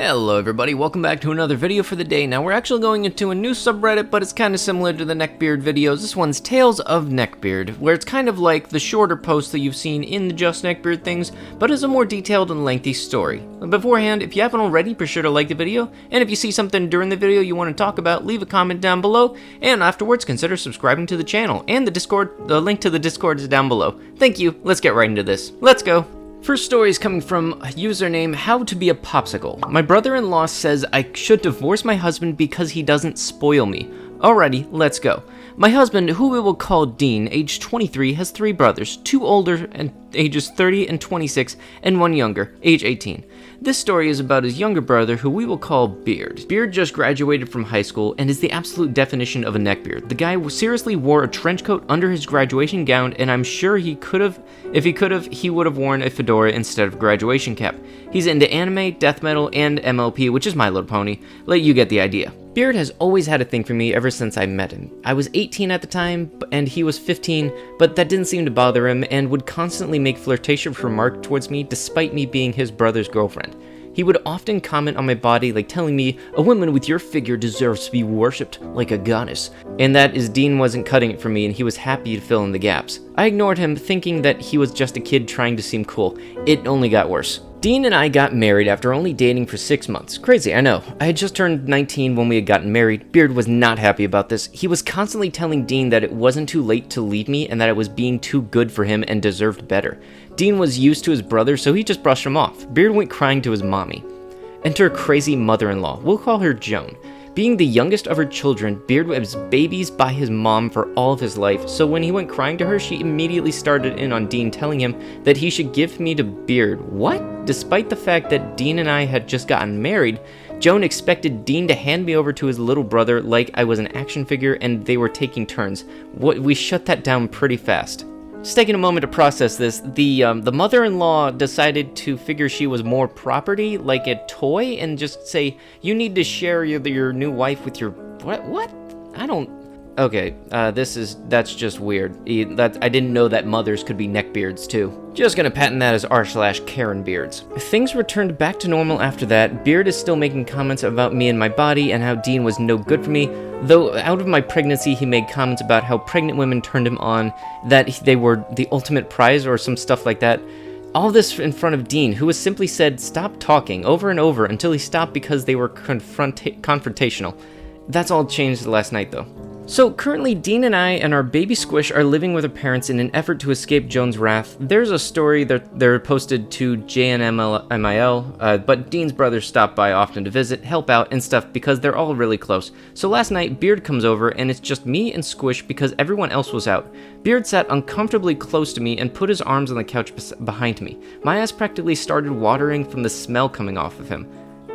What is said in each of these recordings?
Hello everybody, welcome back to another video for the day. Now we're actually going into a new subreddit, but it's kind of similar to the neckbeard videos. This one's Tales of Neckbeard, where it's kind of like the shorter posts that you've seen in the Just Neckbeard things, but it's a more detailed and lengthy story. Beforehand, if you haven't already, be sure to like the video, and if you see something during the video you want to talk about, leave a comment down below, and afterwards consider subscribing to the channel, and the link to the Discord is down below. Thank you, let's get right into this. Let's go! First story is coming from a username How to Be a Popsicle. My brother-in-law says I should divorce my husband because he doesn't spoil me. Alrighty, let's go. My husband, who we will call Dean, age 23, has 3 brothers, 2 older and ages 30 and 26, and 1 younger, age 18. This story is about his younger brother, who we will call Beard. Beard just graduated from high school and is the absolute definition of a neckbeard. The guy seriously wore a trench coat under his graduation gown, and I'm sure he would have worn a fedora instead of a graduation cap. He's into anime, death metal, and MLP, which is My Little Pony. Let you get the idea. Beard has always had a thing for me ever since I met him. I was 18 at the time, and he was 15, but that didn't seem to bother him, and would constantly make flirtatious remarks towards me despite me being his brother's girlfriend. He would often comment on my body, like telling me, "A woman with your figure deserves to be worshipped like a goddess," and that is Dean wasn't cutting it for me and he was happy to fill in the gaps. I ignored him, thinking that he was just a kid trying to seem cool. It only got worse. Dean and I got married after only dating for 6 months. Crazy, I know. I had just turned 19 when we had gotten married. Beard was not happy about this. He was constantly telling Dean that it wasn't too late to leave me and that I was being too good for him and deserved better. Dean was used to his brother, so he just brushed him off. Beard went crying to his mommy. Enter crazy mother-in-law. We'll call her Joan. Being the youngest of her children, Beard was babies by his mom for all of his life, so when he went crying to her, she immediately started in on Dean, telling him that he should give me to Beard. What? Despite the fact that Dean and I had just gotten married, Joan expected Dean to hand me over to his little brother like I was an action figure and they were taking turns. We shut that down pretty fast. Just taking a moment to process this, the mother-in-law decided to figure she was more property, like a toy, and just say, "You need to share your new wife with your..." What? I don't... Okay, that's just weird. I didn't know that mothers could be neckbeards too. Just gonna patent that as r/Karen Beards. Things returned back to normal after that. Beard is still making comments about me and my body and how Dean was no good for me. Though out of my pregnancy, he made comments about how pregnant women turned him on, that they were the ultimate prize or some stuff like that. All this in front of Dean, who has simply said stop talking over and over until he stopped because they were confrontational. That's all changed last night though. So currently Dean and I and our baby Squish are living with our parents in an effort to escape Joan's wrath. There's a story that they're posted to JNMIL, but Dean's brothers stop by often to visit, help out and stuff because they're all really close. So last night Beard comes over and it's just me and Squish because everyone else was out. Beard sat uncomfortably close to me and put his arms on the couch behind me. My ass practically started watering from the smell coming off of him.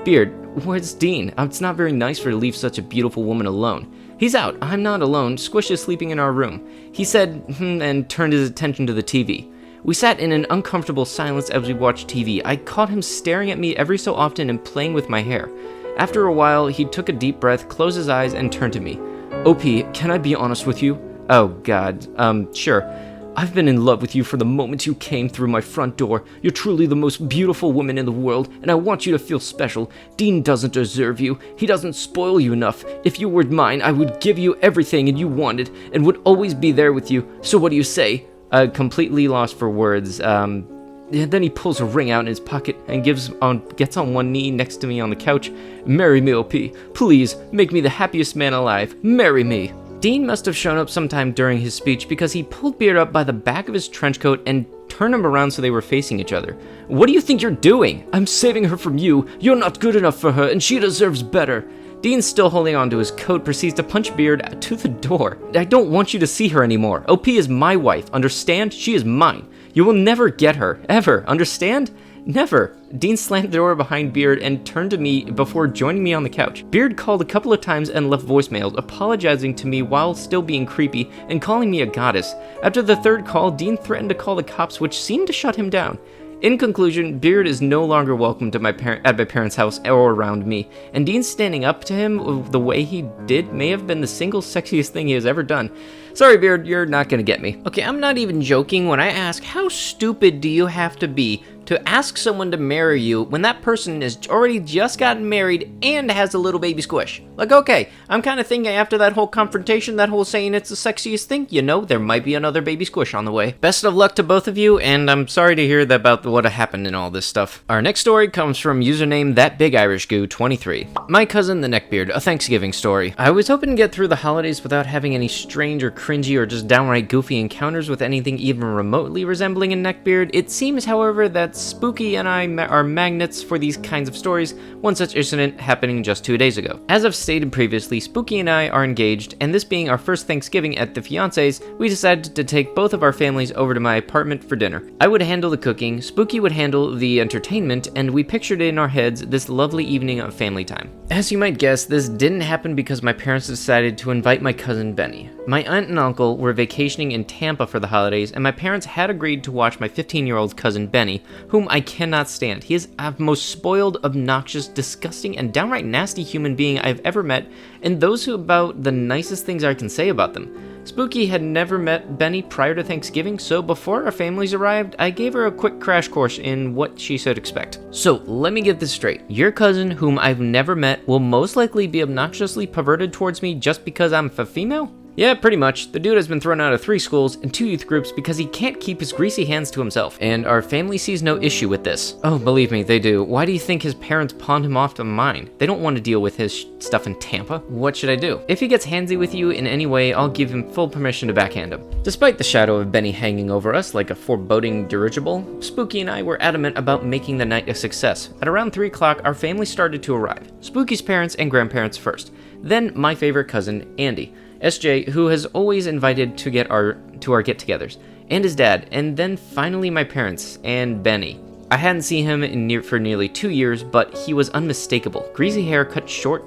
Beard, where's Dean? It's not very nice for you to leave such a beautiful woman alone. He's out. I'm not alone. Squish is sleeping in our room. He said, and turned his attention to the TV. We sat in an uncomfortable silence as we watched TV. I caught him staring at me every so often and playing with my hair. After a while, he took a deep breath, closed his eyes, and turned to me. OP, can I be honest with you? Oh, God. Sure. I've been in love with you from the moment you came through my front door. You're truly the most beautiful woman in the world, and I want you to feel special. Dean doesn't deserve you. He doesn't spoil you enough. If you were mine, I would give you everything and you wanted, and would always be there with you. So what do you say? Completely lost for words. Then he pulls a ring out in his pocket and gets on one knee next to me on the couch. Marry me, OP. Please, make me the happiest man alive. Marry me. Dean must have shown up sometime during his speech because he pulled Beard up by the back of his trench coat and turned him around so they were facing each other. What do you think you're doing? I'm saving her from you. You're not good enough for her and she deserves better. Dean, still holding onto his coat, proceeds to punch Beard to the door. I don't want you to see her anymore. OP is my wife. Understand? She is mine. You will never get her. Ever. Understand? Never. Dean slammed the door behind Beard and turned to me before joining me on the couch. Beard called a couple of times and left voicemails, apologizing to me while still being creepy and calling me a goddess. After the third call, Dean threatened to call the cops, which seemed to shut him down. In conclusion, Beard is no longer welcome to at my parents' house or around me, and Dean standing up to him the way he did may have been the single sexiest thing he has ever done. Sorry, Beard, you're not gonna get me. Okay, I'm not even joking when I ask, how stupid do you have to be to ask someone to marry you when that person has already just gotten married and has a little baby squish? Like, okay, I'm kind of thinking after that whole confrontation, that whole saying it's the sexiest thing, you know, there might be another baby squish on the way. Best of luck to both of you, and I'm sorry to hear about what happened in all this stuff. Our next story comes from username ThatBigIrishGoo23. My cousin the Neckbeard, a Thanksgiving story. I was hoping to get through the holidays without having any strange or cringy or just downright goofy encounters with anything even remotely resembling a neckbeard. It seems, however, that Spooky and I are magnets for these kinds of stories, one such incident happening just 2 days ago. As I've stated previously, Spooky and I are engaged, and this being our first Thanksgiving at the fiancé's, we decided to take both of our families over to my apartment for dinner. I would handle the cooking, Spooky would handle the entertainment, and we pictured in our heads this lovely evening of family time. As you might guess, this didn't happen because my parents decided to invite my cousin Benny. My aunt and uncle were vacationing in Tampa for the holidays, and my parents had agreed to watch my 15-year-old cousin Benny, whom I cannot stand. He is the most spoiled, obnoxious, disgusting, and downright nasty human being I've ever met, and those who about the nicest things I can say about them. Spooky had never met Benny prior to Thanksgiving, so before our families arrived, I gave her a quick crash course in what she should expect. So, let me get this straight. Your cousin, whom I've never met, will most likely be obnoxiously perverted towards me just because I'm a female? Yeah, pretty much. The dude has been thrown out of 3 schools and 2 youth groups because he can't keep his greasy hands to himself, and our family sees no issue with this. Oh, believe me, they do. Why do you think his parents pawned him off to mine? They don't want to deal with his stuff in Tampa. What should I do? If he gets handsy with you in any way, I'll give him full permission to backhand him. Despite the shadow of Benny hanging over us like a foreboding dirigible, Spooky and I were adamant about making the night a success. At around 3 o'clock, our family started to arrive. Spooky's parents and grandparents first. Then my favorite cousin, Andy. SJ, who has always invited to our get-togethers, and his dad, and then finally my parents, and Benny. I hadn't seen him for nearly 2 years, but he was unmistakable. Greasy hair cut short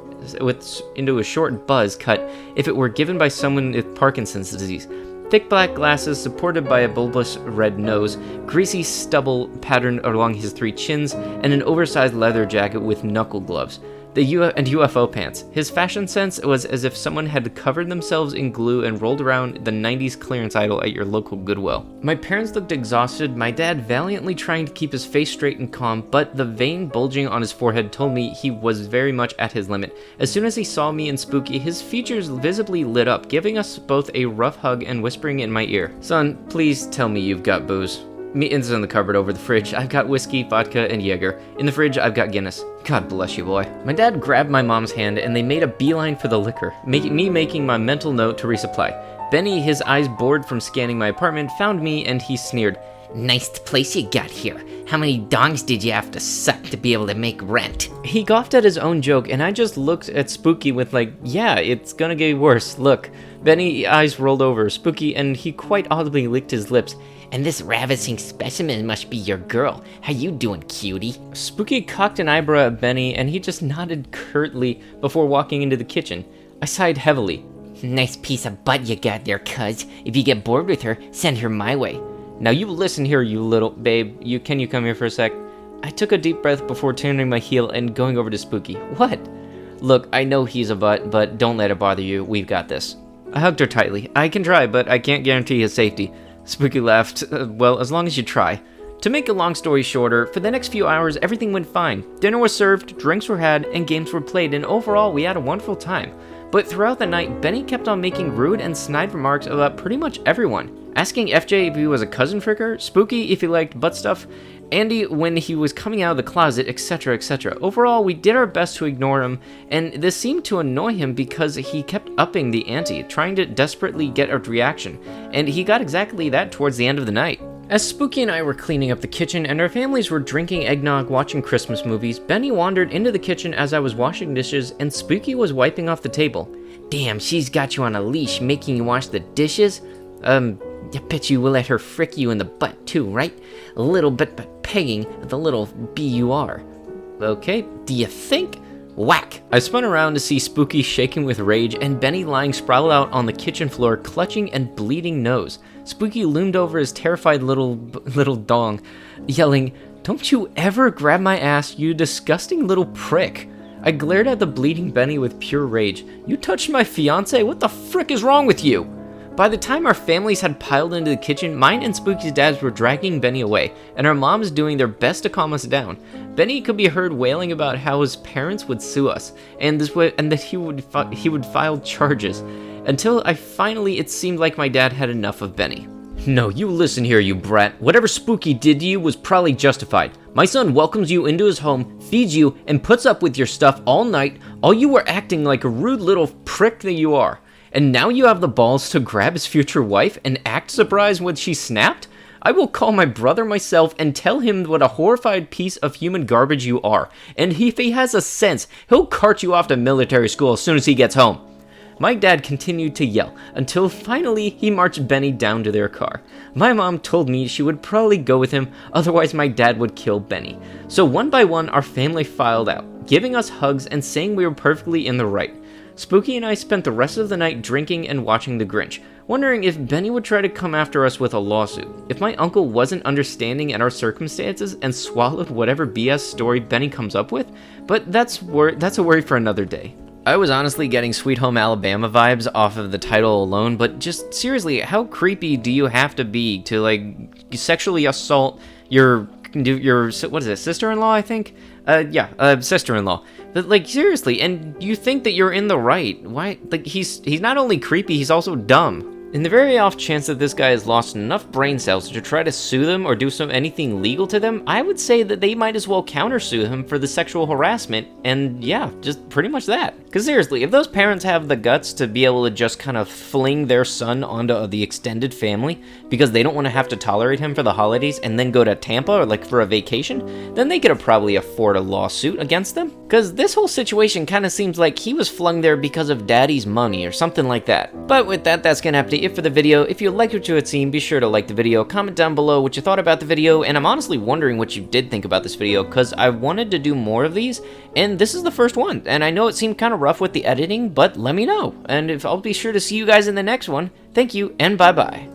into a short buzz cut if it were given by someone with Parkinson's disease. Thick black glasses supported by a bulbous red nose, greasy stubble patterned along his 3 chins, and an oversized leather jacket with knuckle gloves. And UFO pants. His fashion sense was as if someone had covered themselves in glue and rolled around the 90s clearance aisle at your local Goodwill. My parents looked exhausted, my dad valiantly trying to keep his face straight and calm, but the vein bulging on his forehead told me he was very much at his limit. As soon as he saw me and Spooky, his features visibly lit up, giving us both a rough hug and whispering in my ear, "Son, please tell me you've got booze." Meat in the cupboard over the fridge. I've got whiskey, vodka, and Jaeger. In the fridge, I've got Guinness. God bless you, boy. My dad grabbed my mom's hand, and they made a beeline for the liquor, making my mental note to resupply. Benny, his eyes bored from scanning my apartment, found me, and he sneered, "Nice place you got here. How many dongs did you have to suck to be able to make rent?" He scoffed at his own joke, and I just looked at Spooky with like, yeah, it's gonna get worse. Look. Benny's eyes rolled over, Spooky, and he quite audibly licked his lips. "And this ravishing specimen must be your girl. How you doing, cutie?" Spooky cocked an eyebrow at Benny, and he just nodded curtly before walking into the kitchen. I sighed heavily. "Nice piece of butt you got there, cuz. If you get bored with her, send her my way." "Now you listen here, you little babe. Can you come here for a sec?" I took a deep breath before turning my heel and going over to Spooky. "What?" "Look, I know he's a butt, but don't let it bother you. We've got this." I hugged her tightly. "I can try, but I can't guarantee his safety." Spooky laughed. Well, as long as you try. To make a long story shorter, for the next few hours, everything went fine. Dinner was served, drinks were had, and games were played, and overall, we had a wonderful time. But throughout the night, Benny kept on making rude and snide remarks about pretty much everyone. Asking FJ if he was a cousin fricker, Spooky if he liked butt stuff, Andy when he was coming out of the closet, etc, etc. Overall, we did our best to ignore him, and this seemed to annoy him because he kept upping the ante, trying to desperately get a reaction, and he got exactly that towards the end of the night. As Spooky and I were cleaning up the kitchen and our families were drinking eggnog watching Christmas movies, Benny wandered into the kitchen as I was washing dishes and Spooky was wiping off the table. "Damn, she's got you on a leash making you wash the dishes? I bet you will let her frick you in the butt too, right? A little bit but pegging the little BUR. Okay, do you think?" Whack! I spun around to see Spooky shaking with rage and Benny lying sprawled out on the kitchen floor clutching and bleeding nose. Spooky loomed over his terrified little dong, yelling, "Don't you ever grab my ass, you disgusting little prick." I glared at the bleeding Benny with pure rage. "You touched my fiancé? What the frick is wrong with you?" By the time our families had piled into the kitchen, mine and Spooky's dads were dragging Benny away, and our moms doing their best to calm us down. Benny could be heard wailing about how his parents would sue us, and that he would file charges. Until it seemed like my dad had enough of Benny. "No, you listen here, you brat. Whatever Spooky did to you was probably justified. My son welcomes you into his home, feeds you, and puts up with your stuff all night, all you were acting like a rude little prick that you are. And now you have the balls to grab his future wife and act surprised when she snapped? I will call my brother myself and tell him what a horrified piece of human garbage you are. And if he has a sense, he'll cart you off to military school as soon as he gets home." My dad continued to yell, until finally he marched Benny down to their car. My mom told me she would probably go with him, otherwise my dad would kill Benny. So one by one our family filed out, giving us hugs and saying we were perfectly in the right. Spooky and I spent the rest of the night drinking and watching The Grinch, wondering if Benny would try to come after us with a lawsuit, if my uncle wasn't understanding at our circumstances and swallowed whatever BS story Benny comes up with, but that's a worry for another day. I was honestly getting Sweet Home Alabama vibes off of the title alone, but just seriously, how creepy do you have to be to like sexually assault your what is it, sister-in-law, I think? Sister-in-law. But like seriously, and you think that you're in the right. Why? Like he's not only creepy, he's also dumb. In the very off chance that this guy has lost enough brain cells to try to sue them or do anything legal to them, I would say that they might as well countersue him for the sexual harassment, and yeah, just pretty much that. Because seriously, if those parents have the guts to be able to just kind of fling their son onto the extended family because they don't want to have to tolerate him for the holidays and then go to Tampa or like for a vacation, then they could probably afford a lawsuit against them. Because this whole situation kind of seems like he was flung there because of daddy's money or something like that. But with that, that's gonna have to it for the video. If you liked what you had seen, be sure to like the video, comment down below what you thought about the video, and I'm honestly wondering what you did think about this video, because I wanted to do more of these, and this is the first one, and I know it seemed kind of rough with the editing, but let me know, and I'll be sure to see you guys in the next one. Thank you, and bye-bye.